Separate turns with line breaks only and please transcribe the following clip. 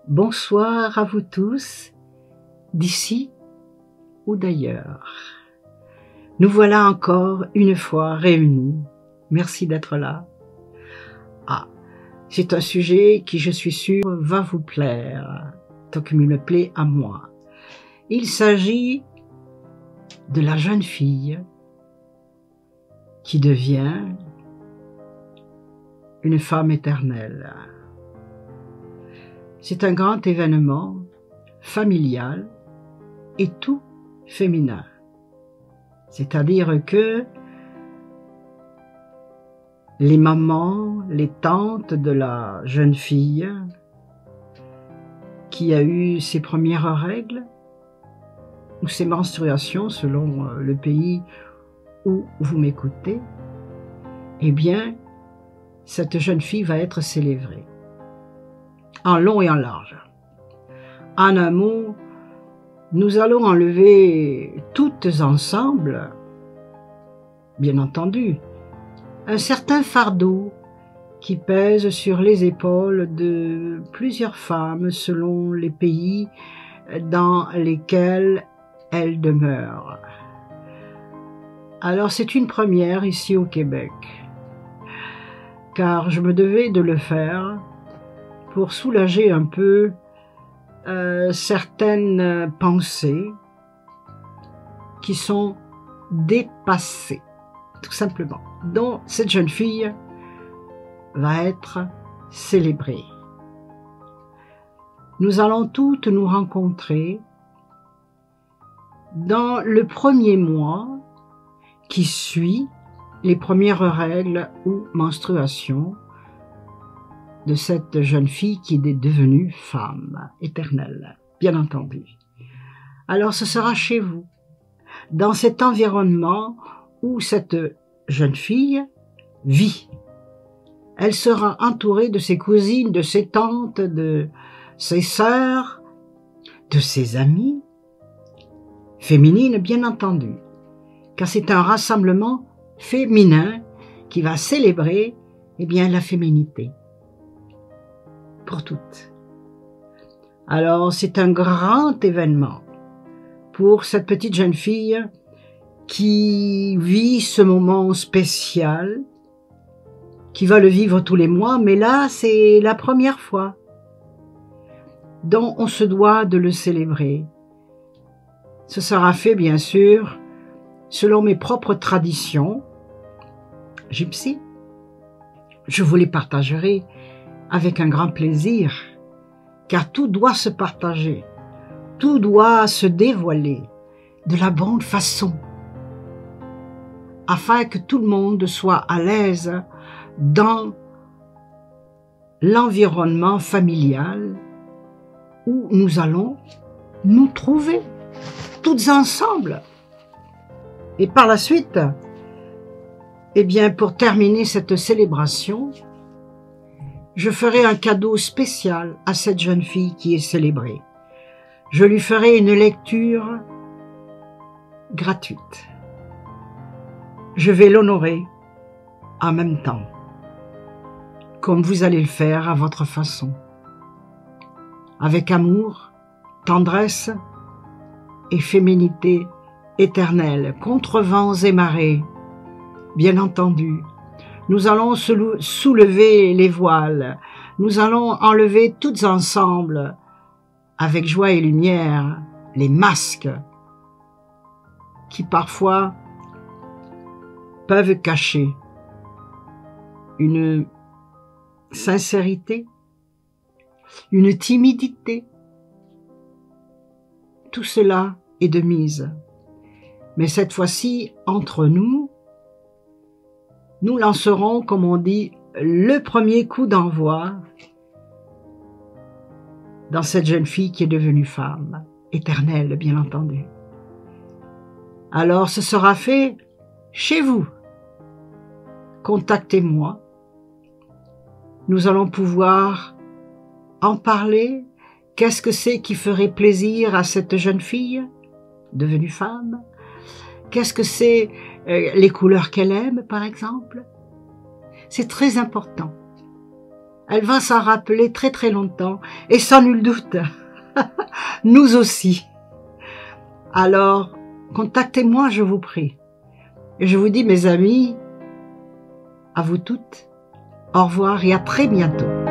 Bonsoir à vous tous, d'ici ou d'ailleurs. Nous voilà encore une fois réunis. Merci d'être là. C'est un sujet qui, je suis sûre, va vous plaire, tant qu'il me plaît à moi. Il s'agit de la jeune fille qui devient une femme éternelle. C'est un grand événement familial et tout féminin. C'est-à-dire que les mamans, les tantes de la jeune fille qui a eu ses premières règles ou ses menstruations selon le pays où vous m'écoutez, eh bien, cette jeune fille va être célébrée en long et en large. En un mot, nous allons enlever toutes ensemble, bien entendu, un certain fardeau qui pèse sur les épaules de plusieurs femmes selon les pays dans lesquels elles demeurent. Alors c'est une première ici au Québec, car je me devais de le faire pour soulager un peu certaines pensées qui sont dépassées, tout simplement, dont cette jeune fille va être célébrée. Nous allons toutes nous rencontrer dans le premier mois qui suit les premières règles ou menstruations de cette jeune fille qui est devenue femme éternelle, bien entendu. Alors ce sera chez vous, dans cet environnement où cette jeune fille vit. Elle sera entourée de ses cousines, de ses tantes, de ses sœurs, de ses amies, féminines bien entendu, car c'est un rassemblement féminin qui va célébrer la féminité. Pour toutes. Alors c'est un grand événement pour cette petite jeune fille qui vit ce moment spécial, qui va le vivre tous les mois, mais là c'est la première fois dont on se doit de le célébrer. Ce sera fait bien sûr selon mes propres traditions gypsies. Je vous les partagerai avec un grand plaisir, car tout doit se partager, tout doit se dévoiler de la bonne façon, afin que tout le monde soit à l'aise dans l'environnement familial où nous allons nous trouver toutes ensemble. Et par la suite, pour terminer cette célébration, je ferai un cadeau spécial à cette jeune fille qui est célébrée. Je lui ferai une lecture gratuite. Je vais l'honorer en même temps, comme vous allez le faire à votre façon, avec amour, tendresse et féminité éternelle, contre vents et marées, bien entendu. Nous allons soulever les voiles, nous allons enlever toutes ensemble, avec joie et lumière, les masques qui parfois peuvent cacher une sincérité, une timidité. Tout cela est de mise. Mais cette fois-ci, entre nous, nous lancerons, comme on dit, le premier coup d'envoi dans cette jeune fille qui est devenue femme, éternelle, bien entendu. Alors, ce sera fait chez vous. Contactez-moi. Nous allons pouvoir en parler. Qu'est-ce que c'est qui ferait plaisir à cette jeune fille devenue femme? Qu'est-ce que c'est les couleurs qu'elle aime, par exemple? C'est très important. Elle va s'en rappeler très très longtemps, et sans nul doute, nous aussi. Alors, contactez-moi, je vous prie. Et je vous dis, mes amis, à vous toutes, au revoir et à très bientôt.